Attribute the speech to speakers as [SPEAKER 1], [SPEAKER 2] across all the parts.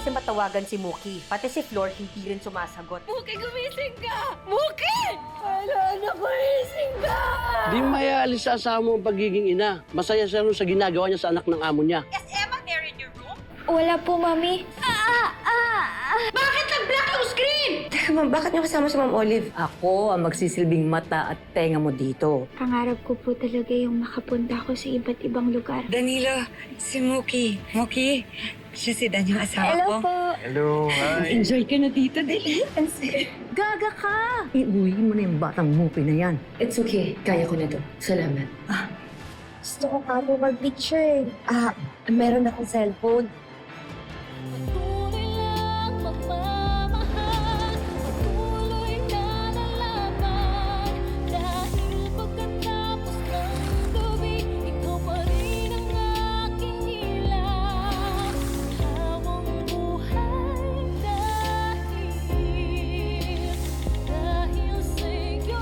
[SPEAKER 1] kasi matawagan si Muki. Pati si Flor, hindi rin sumasagot.
[SPEAKER 2] Muki, gumising ka! Muki! Ala, nakuising ka!
[SPEAKER 3] Di mayaalis sa asawa mo ang pagiging ina. Masaya siya rin sa ginagawa niya sa anak ng amo niya.
[SPEAKER 1] Is Emma there in your room?
[SPEAKER 2] Wala po, Mami.
[SPEAKER 1] Bakit nag-black yung screen?
[SPEAKER 4] Teka, ma'am, bakit niyo kasama si Ma'am Olive?
[SPEAKER 5] Ako ang magsisilbing mata at tenga mo dito.
[SPEAKER 2] Pangarap ko po talaga yung makapunta ko sa iba't ibang lugar.
[SPEAKER 4] Danilo, si Muki. Muki, siya si Dan yung asawa ko.
[SPEAKER 2] po.
[SPEAKER 3] Hello, hi.
[SPEAKER 4] Enjoy ka na dito, Dili.
[SPEAKER 2] Gaga ka!
[SPEAKER 5] Iuwi mo na yung batang mupi na yan.
[SPEAKER 4] It's okay. Kaya ko na to. Salamat.
[SPEAKER 2] Gusto ko pa po mag-picture.
[SPEAKER 4] Meron akong cellphone.
[SPEAKER 2] Patuloy lang magmamahal, patuloy na lalaban. Dahil pagkatapos ng gabi, ikaw pa rin ang aking ilaw. Hawang buhay dahil sa'yo.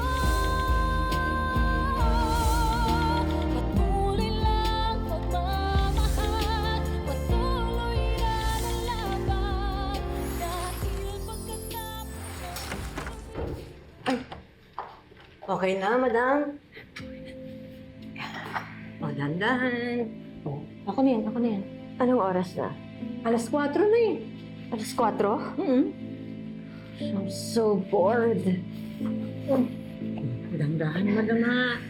[SPEAKER 2] Patuloy lang magmamahal, patuloy na lalaban. Dahil pagkatapos
[SPEAKER 5] Okay na, madam. O, dandahan.
[SPEAKER 1] Ako na yan.
[SPEAKER 5] Anong oras na?
[SPEAKER 1] 4:00 na eh. 4:00?
[SPEAKER 5] I'm so bored. Dandahan, madam ha.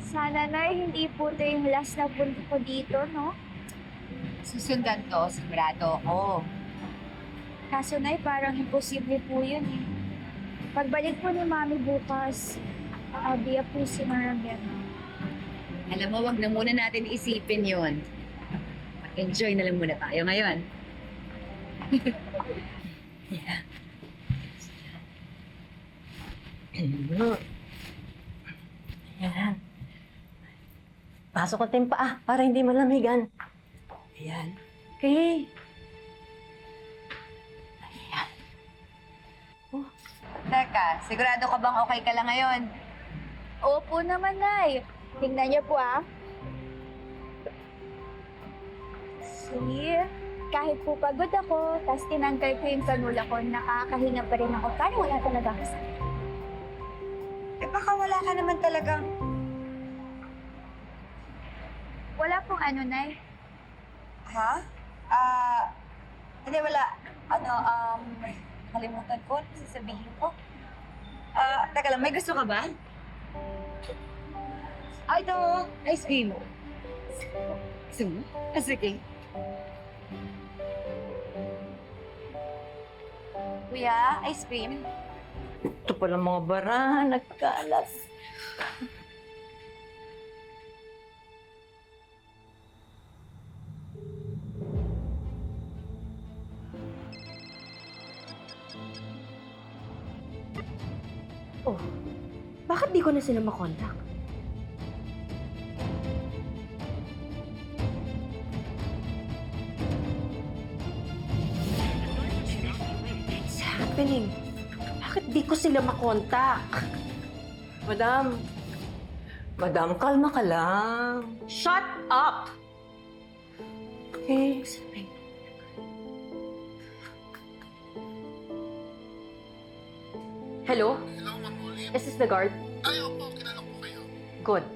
[SPEAKER 2] Sana, Nay, hindi po ito yung last na punta ko dito, no?
[SPEAKER 4] Susundan to, sigurado ako.
[SPEAKER 2] Kaso, Nay, parang imposible po yun eh. Pagbalik po ni Mami bukas, I'll be a prisoner again.
[SPEAKER 4] Alam mo, wag na muna natin isipin yun. Mag-enjoy na lang muna tayo ngayon.
[SPEAKER 5] Ayan. Pasok ko tayong paa para hindi malamigan. Ayan. Okay.
[SPEAKER 4] Teka, sigurado ka bang okay ka lang ngayon?
[SPEAKER 2] Opo naman, Nay. Tingnan niyo po, See? Kahit po pagod ako, tas tinanggal ko yung kanula ko, nakakahinga pa rin ako. Parang wala talaga ako sa...
[SPEAKER 4] Eh baka wala ka naman talagang...
[SPEAKER 2] Wala pong ano, Nay.
[SPEAKER 4] Ha? Hindi wala. Kalimutan ko, sasabihin ko. Teka lang, may gusto ka ba? Ito, ice cream. Gusto mo? Sige. Kuya, ice cream.
[SPEAKER 5] Ito pala mga bara, nagkalat.
[SPEAKER 1] Oh, bakit di ko na sila makontak? What's happening? Bakit di ko sila makontak?
[SPEAKER 5] Madam. Madam, kalma ka lang.
[SPEAKER 1] Shut up!
[SPEAKER 5] Okay.
[SPEAKER 1] Hello? Is this the guard?
[SPEAKER 6] Ay, opo, kilala ko kayo.
[SPEAKER 1] Good.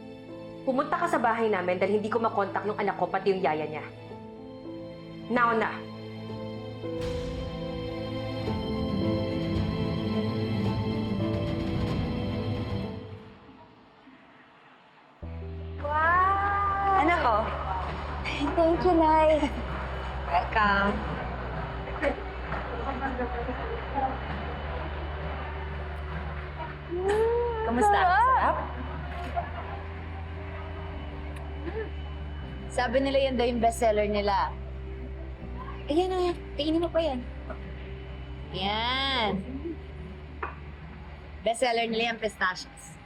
[SPEAKER 1] Pumunta ka sa bahay namin dahil hindi ko makontak yung anak ko pati yung yaya niya. Now na!
[SPEAKER 2] Wow!
[SPEAKER 4] Anak ko.
[SPEAKER 2] Thank you, Nay.
[SPEAKER 4] Welcome. Kamusta? Sarap? Sabi nila yan daw yung bestseller nila. Ayan na, tinginin mo pa yan. Yan. Bestseller nila yung pistachios.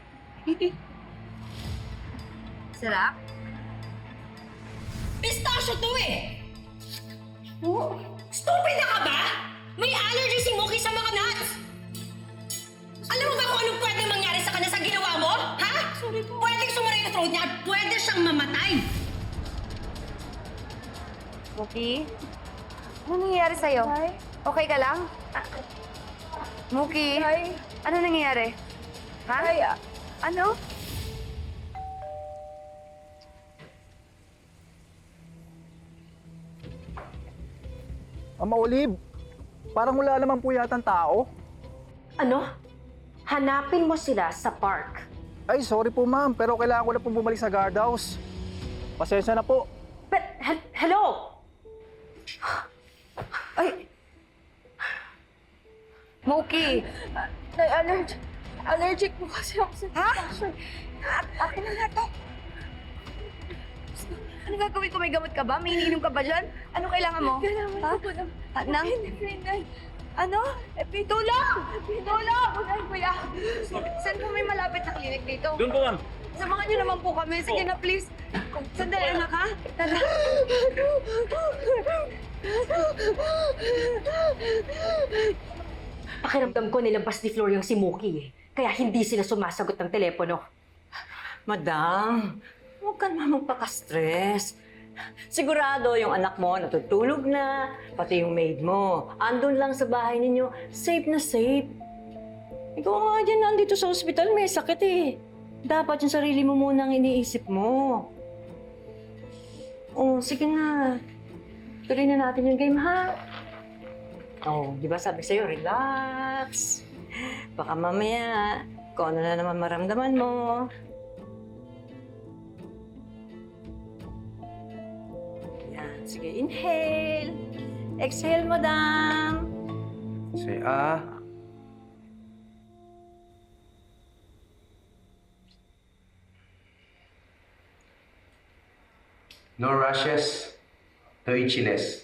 [SPEAKER 4] Sarap?
[SPEAKER 1] Pistachio to eh! Oh, stupid na ka ba? May allergy si Muki sa mga nuts! Alam mo ba kung anong pwede mangyari sa kanya sa ginawa mo? Ha? Sorry po. Pwedeng sumara yung throat niya at pwede siyang mamatay!
[SPEAKER 7] Muki? Ano nangyayari sa'yo?
[SPEAKER 2] Nay?
[SPEAKER 7] Okay ka lang? Muki?
[SPEAKER 2] Nay?
[SPEAKER 7] Ano nangyayari? Ha?
[SPEAKER 2] Nay, ano?
[SPEAKER 8] Ama Olive, parang wala naman po yatang tao.
[SPEAKER 1] Ano? Hanapin mo sila sa park.
[SPEAKER 8] Ay, sorry po ma'am, pero kailangan ko na pong bumalik sa guardhouse. Pasensya na po.
[SPEAKER 1] But, hello?
[SPEAKER 7] Ay! Muki!
[SPEAKER 2] Nay, allergic po kasi ako sa pistachio.
[SPEAKER 7] Akin na nga to. Ano gagawin ko? May gamot ka ba? May iniinom ka ba dyan? Ano kailangan mo?
[SPEAKER 2] Kailangan ko po ng
[SPEAKER 7] Nang?
[SPEAKER 2] Nay. Ano? Tulong! Tulong! Nay, kuya.
[SPEAKER 7] Saan po may malapit na klinik dito?
[SPEAKER 9] Doon po, ma'am.
[SPEAKER 7] Samahan niyo naman po kami. Sige na, please. Sandali, anak, ha? Tara.
[SPEAKER 1] Pakiramdam ko nilabas ni Flor yung si Mookie eh. Kaya hindi sila sumasagot ng telepono.
[SPEAKER 5] Madam, huwag ka naman magpaka-stress. Sigurado yung anak mo natutulog na, pati yung maid mo. Andun lang sa bahay ninyo, safe na safe. Ikaw nga dyan nandito sa ospital, may sakit eh. Dapat yung sarili mo muna ang iniisip mo. Oh, sige na. Tuloy na natin yung game, ha? Oh, di ba sabi sa'yo, relax. Baka mamaya, kung ano na naman maramdaman mo. Yan, sige, inhale. Exhale, madam.
[SPEAKER 8] Say ah.
[SPEAKER 10] No rashes, no itchiness.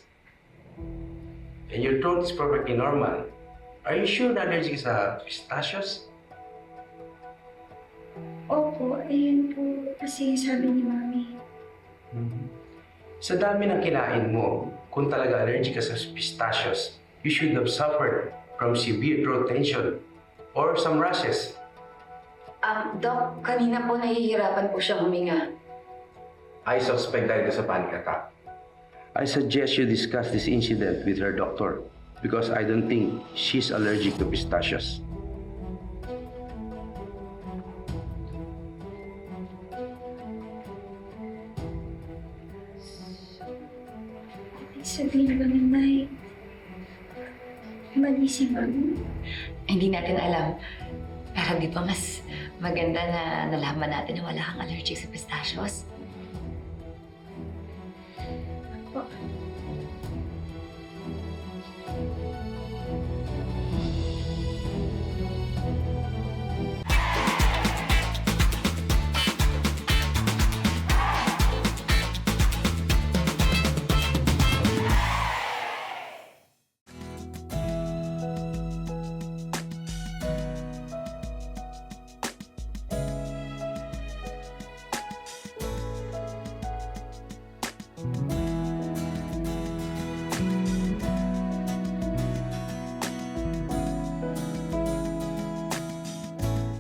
[SPEAKER 10] And your throat is perfectly normal. Are you sure na allergic sa pistachios?
[SPEAKER 2] Opo, ayun po. Kasi sabi ni Mami.
[SPEAKER 10] Sa dami ng kinain mo, kung talaga allergic ka sa pistachios, you should have suffered from severe throat tension or some rashes.
[SPEAKER 4] Doc, kanina po nahihirapan po siyang huminga.
[SPEAKER 10] I suspect dahil sa panic attack. I suggest you discuss this incident with her doctor because I don't think she's allergic to pistachios.
[SPEAKER 2] Sabihin ba ni Nay? Mali si Mami?
[SPEAKER 4] Hindi natin alam. Pero di ba mas maganda na nalaman natin na wala kang allergic sa pistachios?